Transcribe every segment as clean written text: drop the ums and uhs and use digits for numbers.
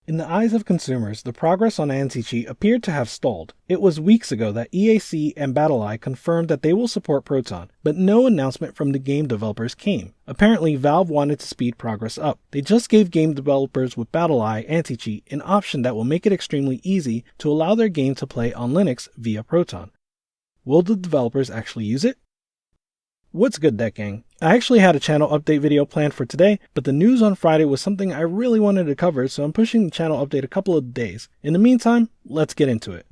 In the eyes of consumers, the progress on anti-cheat appeared to have stalled. It was weeks ago that EAC and BattlEye confirmed that they will support Proton, but no announcement from the game developers came. Apparently, Valve wanted to speed progress up. They just gave game developers with BattlEye anti-cheat an option that will make it extremely easy to allow their game to play on Linux via Proton. Will the developers actually use it? What's good, Deck Gang? I actually had a channel update video planned for today, but the news on Friday was something I really wanted to cover, so I'm pushing the channel update a couple of days. In the meantime, let's get into it.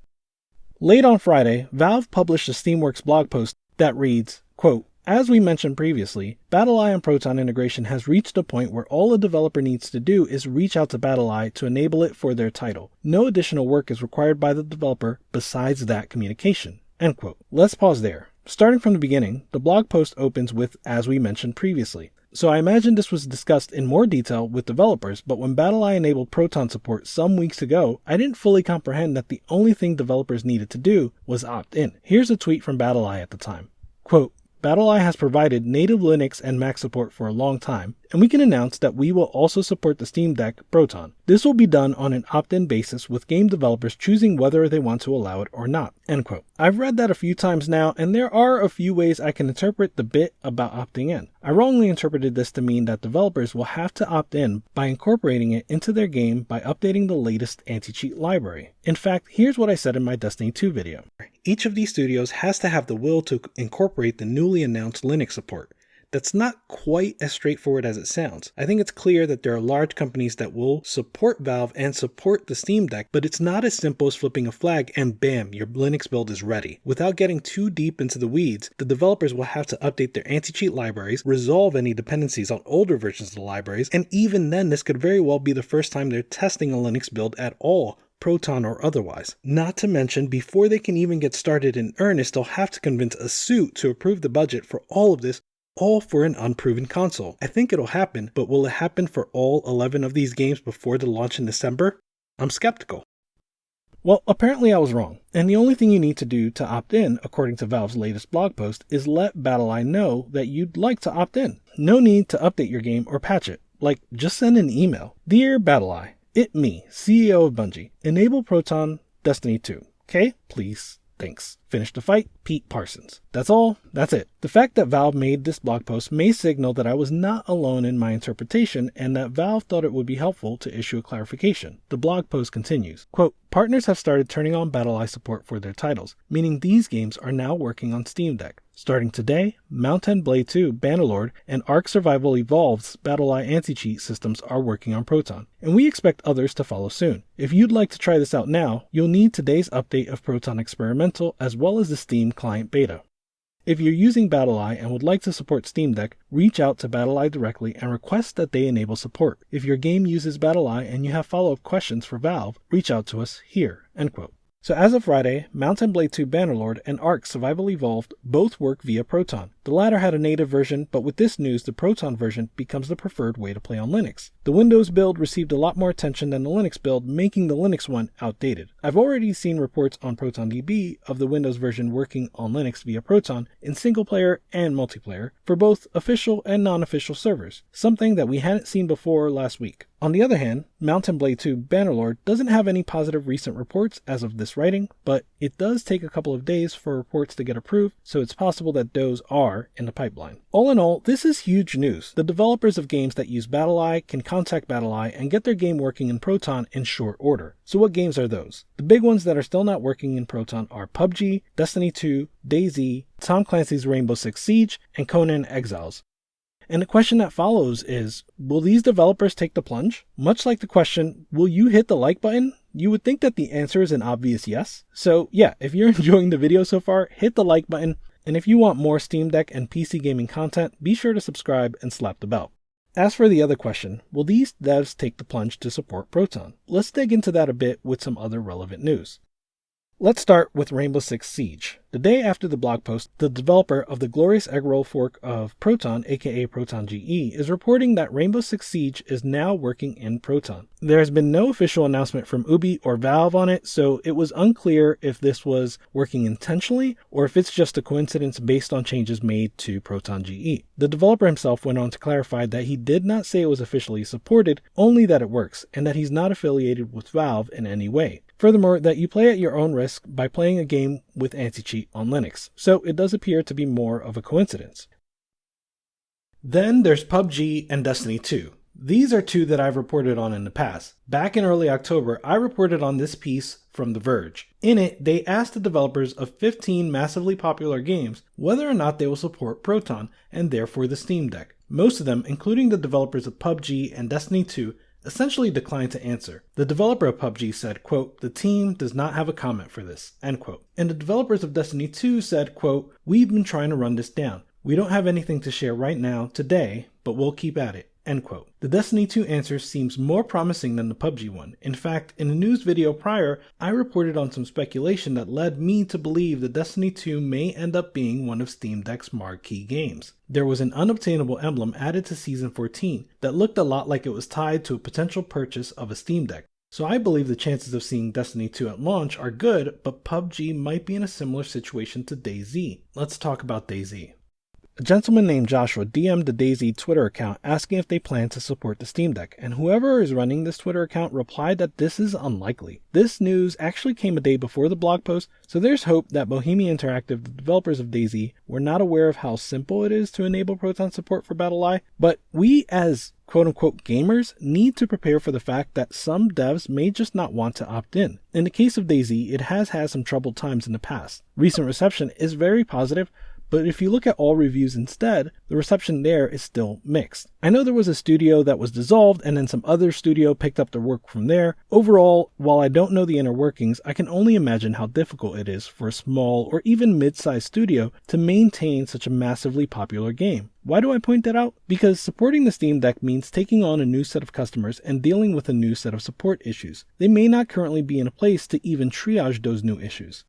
Late on Friday, Valve published a Steamworks blog post that reads, quote, "As we mentioned previously, BattlEye and Proton integration has reached a point where all a developer needs to do is reach out to BattlEye to enable it for their title. No additional work is required by the developer besides that communication." End quote. Let's pause there. Starting from the beginning, the blog post opens with, "as we mentioned previously." So I imagine this was discussed in more detail with developers, but when BattlEye enabled Proton support some weeks ago, I didn't fully comprehend that the only thing developers needed to do was opt in. Here's a tweet from BattlEye at the time. Quote, "BattlEye has provided native Linux and Mac support for a long time, and we can announce that we will also support the Steam Deck Proton. This will be done on an opt-in basis with game developers choosing whether they want to allow it or not." End quote. I've read that a few times now, and there are a few ways I can interpret the bit about opting in. I wrongly interpreted this to mean that developers will have to opt in by incorporating it into their game by updating the latest anti-cheat library. In fact, here's what I said in my Destiny 2 video. Each of these studios has to have the will to incorporate the newly announced Linux support. That's not quite as straightforward as it sounds. I think it's clear that there are large companies that will support Valve and support the Steam Deck, but it's not as simple as flipping a flag and bam, your Linux build is ready. Without getting too deep into the weeds, the developers will have to update their anti-cheat libraries, resolve any dependencies on older versions of the libraries, and even then this could very well be the first time they're testing a Linux build at all, Proton or otherwise. Not to mention, before they can even get started in earnest, they'll have to convince a suit to approve the budget for all of this, all for an unproven console. I think it'll happen, but will it happen for all 11 of these games before the launch in December? I'm skeptical. Well, apparently I was wrong, and the only thing you need to do to opt in, according to Valve's latest blog post, is let BattlEye know that you'd like to opt in. No need to update your game or patch it. Like, just send an email. "Dear BattlEye, it me, CEO of Bungie. Enable Proton Destiny 2. Okay? Please. Thanks. Finish the fight, Pete Parsons." That's all. That's it. The fact that Valve made this blog post may signal that I was not alone in my interpretation and that Valve thought it would be helpful to issue a clarification. The blog post continues, quote, "Partners have started turning on BattlEye support for their titles, meaning these games are now working on Steam Deck. Starting today, Mount & Blade 2, Bannerlord, and ARK Survival Evolved's BattlEye anti-cheat systems are working on Proton, and we expect others to follow soon. If you'd like to try this out now, you'll need today's update of Proton Experimental as well as the Steam Client Beta. If you're using BattlEye and would like to support Steam Deck, reach out to BattlEye directly and request that they enable support. If your game uses BattlEye and you have follow-up questions for Valve, reach out to us here." End quote. So as of Friday, Mount & Blade 2 Bannerlord and ARK Survival Evolved both work via Proton. The latter had a native version, but with this news, the Proton version becomes the preferred way to play on Linux. The Windows build received a lot more attention than the Linux build, making the Linux one outdated. I've already seen reports on ProtonDB of the Windows version working on Linux via Proton in single player and multiplayer for both official and non-official servers, something that we hadn't seen before last week. On the other hand, Mount & Blade 2 Bannerlord doesn't have any positive recent reports as of this writing, but it does take a couple of days for reports to get approved, so it's possible that those are in the pipeline. All in all, this is huge news. The developers of games that use BattlEye can contact BattlEye and get their game working in Proton in short order. So what games are those? The big ones that are still not working in Proton are PUBG, Destiny 2, DayZ, Tom Clancy's Rainbow Six Siege, and Conan Exiles. And the question that follows is, will these developers take the plunge? Much like the question, will you hit the like button? You would think that the answer is an obvious yes. So yeah, if you're enjoying the video so far, hit the like button. And if you want more Steam Deck and PC gaming content, be sure to subscribe and slap the bell. As for the other question, will these devs take the plunge to support Proton? Let's dig into that a bit with some other relevant news. Let's start with Rainbow Six Siege. The day after the blog post, the developer of the glorious eggroll fork of Proton, aka Proton GE, is reporting that Rainbow Six Siege is now working in Proton. There has been no official announcement from Ubi or Valve on it, so it was unclear if this was working intentionally or if it's just a coincidence based on changes made to Proton GE. The developer himself went on to clarify that he did not say it was officially supported, only that it works, and that he's not affiliated with Valve in any way. Furthermore, that you play at your own risk by playing a game with anti-cheat on Linux, so it does appear to be more of a coincidence. Then there's PUBG and Destiny 2. These are two that I've reported on in the past. Back in early October, I reported on this piece from The Verge. In it, they asked the developers of 15 massively popular games whether or not they will support Proton, and therefore the Steam Deck. Most of them, including the developers of PUBG and Destiny 2, essentially declined to answer. The developer of PUBG said, quote, "The team does not have a comment for this," end quote. And the developers of Destiny 2 said, quote, "We've been trying to run this down. We don't have anything to share right now, today, but we'll keep at it," end quote. The Destiny 2 answer seems more promising than the PUBG one. In fact, in a news video prior, I reported on some speculation that led me to believe that Destiny 2 may end up being one of Steam Deck's marquee games. There was an unobtainable emblem added to Season 14 that looked a lot like it was tied to a potential purchase of a Steam Deck. So I believe the chances of seeing Destiny 2 at launch are good, but PUBG might be in a similar situation to DayZ. Let's talk about DayZ. A gentleman named Joshua DM'd the DayZ Twitter account asking if they plan to support the Steam Deck, and whoever is running this Twitter account replied that this is unlikely. This news actually came a day before the blog post, so there's hope that Bohemia Interactive, the developers of DayZ, were not aware of how simple it is to enable Proton support for BattlEye, but we as quote-unquote gamers need to prepare for the fact that some devs may just not want to opt in. In the case of DayZ, it has had some troubled times in the past. Recent reception is very positive, but if you look at all reviews instead, the reception there is still mixed. I know there was a studio that was dissolved and then some other studio picked up their work from there. Overall, while I don't know the inner workings, I can only imagine how difficult it is for a small or even mid-sized studio to maintain such a massively popular game. Why do I point that out? Because supporting the Steam Deck means taking on a new set of customers and dealing with a new set of support issues. They may not currently be in a place to even triage those new issues.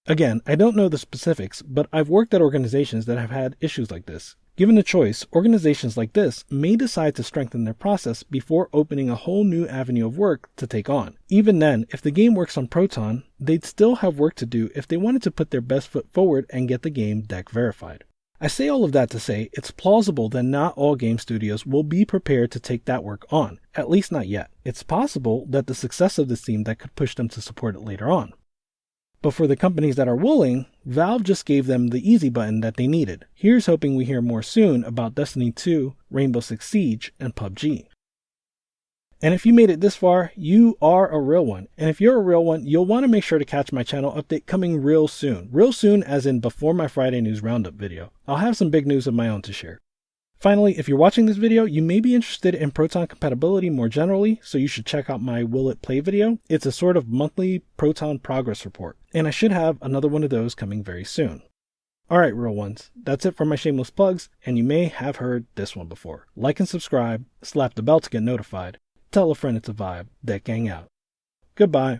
Again, I don't know the specifics, but I've worked at organizations that have had issues like this. Given the choice, organizations like this may decide to strengthen their process before opening a whole new avenue of work to take on. Even then, if the game works on Proton, they'd still have work to do if they wanted to put their best foot forward and get the game deck verified. I say all of that to say it's plausible that not all game studios will be prepared to take that work on, at least not yet. It's possible that the success of the Steam Deck could push them to support it later on. But for the companies that are willing, Valve just gave them the easy button that they needed. Here's hoping we hear more soon about Destiny 2, Rainbow Six Siege, and PUBG. And if you made it this far, you are a real one. And if you're a real one, you'll want to make sure to catch my channel update coming real soon. Real soon as in before my Friday News Roundup video. I'll have some big news of my own to share. Finally, if you're watching this video, you may be interested in Proton compatibility more generally, so you should check out my Will It Play video. It's a sort of monthly Proton progress report, and I should have another one of those coming very soon. Alright, real ones, that's it for my shameless plugs, and you may have heard this one before. Like and subscribe, slap the bell to get notified, tell a friend it's a vibe, Deck Gang out. Goodbye.